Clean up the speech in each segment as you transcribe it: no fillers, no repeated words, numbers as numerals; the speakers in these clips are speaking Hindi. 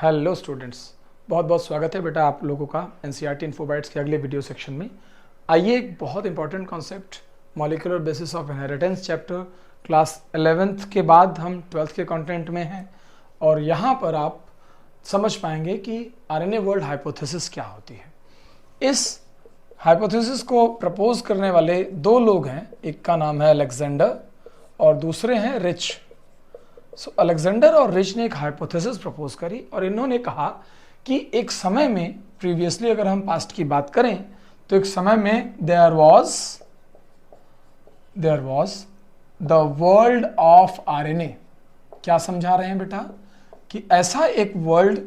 हेलो स्टूडेंट्स, बहुत बहुत स्वागत है बेटा आप लोगों का एनसीईआरटी इन्फोबाइट्स के अगले वीडियो सेक्शन में। आइए एक बहुत important concept molecular basis of inheritance chapter class 11th के बाद हम 12th के कंटेंट में हैं और यहाँ पर आप समझ पाएंगे कि आरएनए वर्ल्ड हाइपोथेसिस क्या होती है। इस हाइपोथेसिस को प्रपोज करने वाले दो लोग हैं, एक का नाम है अलेक्जेंडर और दूसरे हैं रिच। अलेक्जेंडर और रिच ने एक हाइपोथेसिस प्रपोज करी और इन्होंने कहा कि एक समय में, प्रीवियसली अगर हम पास्ट की बात करें तो एक समय में there was the world of RNA. क्या समझा रहे हैं बेटा? कि ऐसा एक वर्ल्ड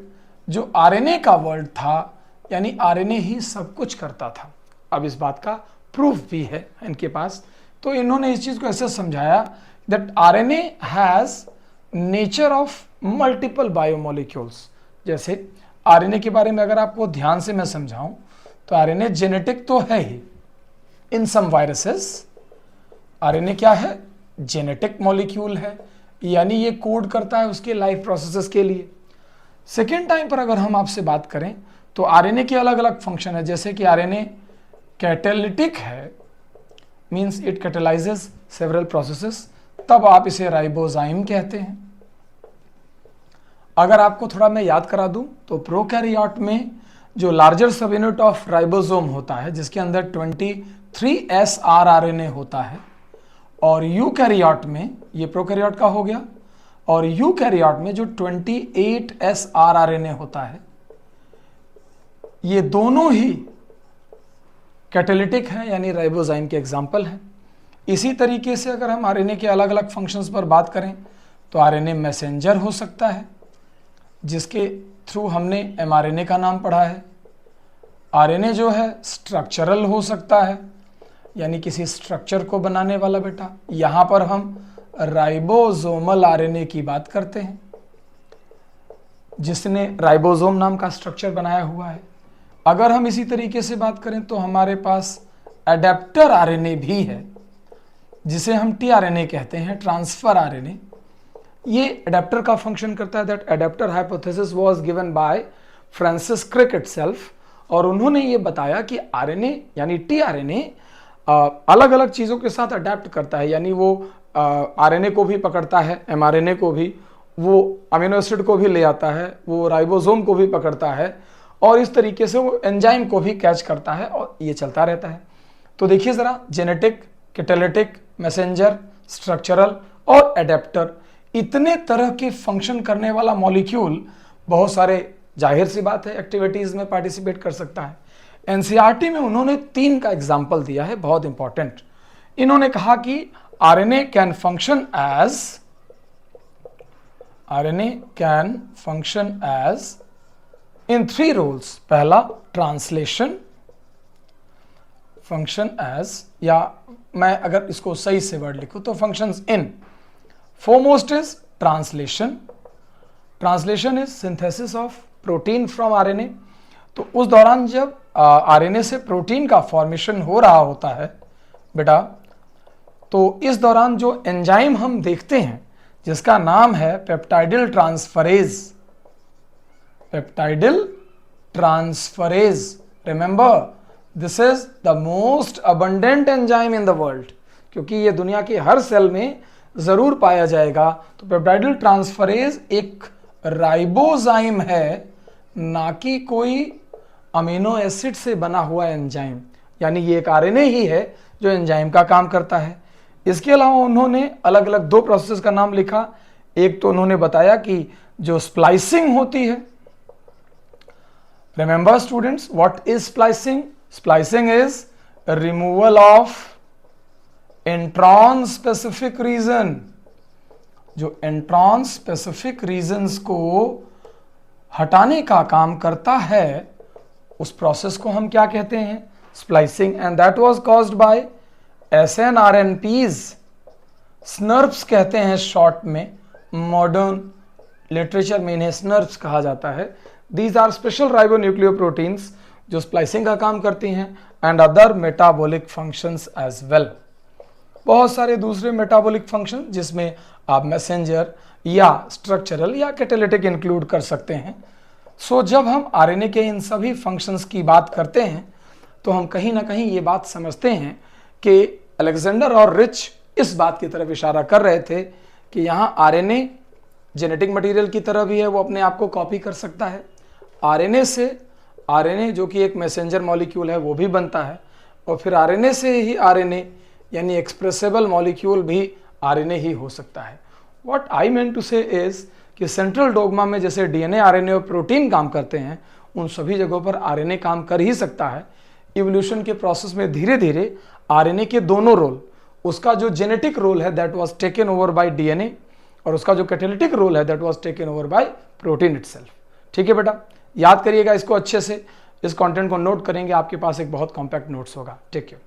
जो आरएनए का वर्ल्ड था, यानी आरएनए ही सब कुछ करता था। अब इस बात का प्रूफ भी है इनके पास। तो इन्होंने इस चीज को ऐसे समझाया that RNA has nature of multiple biomolecules. जैसे आरएनए के बारे में अगर आपको ध्यान से मैं समझाऊं तो आरएनए जेनेटिक तो है ही। इन सम वायरसेस आरएनए क्या है? जेनेटिक मॉलिक्यूल है, यानी ये कोड करता है उसके लाइफ प्रोसेसेस के लिए। सेकेंड टाइम पर अगर हम आपसे बात करें तो आरएनए के अलग अलग फंक्शन है। जैसे कि आरएनए कैटेलिटिक है, means it catalyses several processes, तब आप इसे राइबोजाइम कहते हैं। अगर आपको थोड़ा मैं याद करा दूं तो प्रोकैरियोट में जो लार्जर सब यूनिट ऑफ राइबोसोम होता है, जिसके अंदर 23 आरएनए होता है, और यूकैरियोट में, ये प्रोकैरियोट का हो गया, और यूकैरियोट में जो 28 आरएनए होता है, ये दोनों ही कैटेलिटिक हैं, यानी राइबोजाइम के एग्जाम्पल हैं। इसी तरीके से अगर हम आरएनए के अलग अलग फंक्शंस पर बात करें तो आरएनए मैसेंजर हो सकता है, जिसके थ्रू हमने एमआरएनए का नाम पढ़ा है। आरएनए जो है स्ट्रक्चरल हो सकता है, यानी किसी स्ट्रक्चर को बनाने वाला बेटा। यहाँ पर हम राइबोसोमल आरएनए की बात करते हैं, जिसने राइबोसोम नाम का स्ट्रक्चर बनाया हुआ है। अगर हम इसी तरीके से बात करें तो हमारे पास एडेप्टर आरएनए भी है, जिसे हम टीआरएनए कहते हैं, ट्रांसफर आरएनए। ये एडेप्टर का फंक्शन करता है। That adapter hypothesis was given by Francis Crick itself, और उन्होंने ये बताया कि आरएनए यानी टीआरएनए अलग अलग चीज़ों के साथ अडेप्ट करता है, यानी वो आरएनए को भी पकड़ता है, एमआरएनए को भी, वो अमीनो एसिड को भी ले आता है, वो राइबोसोम को भी पकड़ता है, और इस तरीके से वो एंजाइम को भी कैच करता है, और ये चलता रहता है। तो देखिए ज़रा, जेनेटिक, कैटेलिटिक, मैसेंजर, स्ट्रक्चरल और एडेप्टर, इतने तरह के फंक्शन करने वाला मॉलिक्यूल बहुत सारे, जाहिर सी बात है, एक्टिविटीज में पार्टिसिपेट कर सकता है। एनसीईआरटी में उन्होंने 3 का एग्जाम्पल दिया है, बहुत इंपॉर्टेंट। इन्होंने कहा कि RNA can function as in 3 roles. पहला ट्रांसलेशन, फंक्शन एज, या मैं अगर इसको सही से वर्ड लिखूं तो functions in. Foremost is translation. Translation is synthesis of protein from RNA. तो उस दौरान जब आरएनए से प्रोटीन का फॉर्मेशन हो रहा होता है बेटा, तो इस दौरान जो एंजाइम हम देखते हैं, जिसका नाम है peptidyl transferase. Remember, this is the most abundant enzyme in the world, क्योंकि ये दुनिया के हर सेल में जरूर पाया जाएगा। तो पेप्टाइडिल ट्रांसफरेज एक राइबोजाइम है, ना कि कोई अमीनो एसिड से बना हुआ एंजाइम, यानी ये एक आरएनए ही है जो एंजाइम का काम करता है। इसके अलावा उन्होंने अलग अलग 2 प्रोसेस का नाम लिखा। एक तो उन्होंने बताया कि जो स्प्लाइसिंग होती है। Remember students, what is splicing? Splicing is removal of intron specific region. जो इंट्रॉन स्पेसिफिक रीजन्स को हटाने का काम करता है, उस प्रोसेस को हम क्या कहते हैं? Splicing. And that was caused by SNRNPs, snurps कहते हैं शॉर्ट में, मॉडर्न लिटरेचर में इन्हें स्नर्प्स कहा जाता है। दीज आर स्पेशल राइबोन्यूक्लियोप्रोटीन्स जो स्प्लाइसिंग का काम करती हैं, and other metabolic functions as well. बहुत सारे दूसरे मेटाबॉलिक फंक्शन जिसमें आप मैसेंजर या स्ट्रक्चरल या कैटेलिटिक इंक्लूड कर सकते हैं। सो जब हम आरएनए के इन सभी फंक्शंस की बात करते हैं तो हम कहीं ना कहीं ये बात समझते हैं कि अलेक्जेंडर और रिच इस बात की तरफ इशारा कर रहे थे कि यहाँ आरएनए जेनेटिक मटेरियल की तरह भी है, वो अपने आप को कॉपी कर सकता है। आरएनए से आरएनए जो कि एक मैसेंजर मॉलिक्यूल है वो भी बनता है, और फिर आरएनए से ही आरएनए यानी एक्सप्रेसेबल मॉलिक्यूल भी आरएनए ही हो सकता है। व्हाट आई मीन टू से इज कि सेंट्रल डोग्मा में जैसे डीएनए, आरएनए और प्रोटीन काम करते हैं, उन सभी जगहों पर आरएनए काम कर ही सकता है। इवोल्यूशन के प्रोसेस में धीरे धीरे आरएनए के दोनों रोल, उसका जो जेनेटिक रोल है that was taken over by DNA, और उसका जो कैटालिटिक रोल है that was taken over by protein itself. ठीक है बेटा, याद करिएगा इसको अच्छे से, इस कंटेंट को नोट करेंगे, आपके पास एक बहुत कॉम्पैक्ट नोट्स होगा। Take care.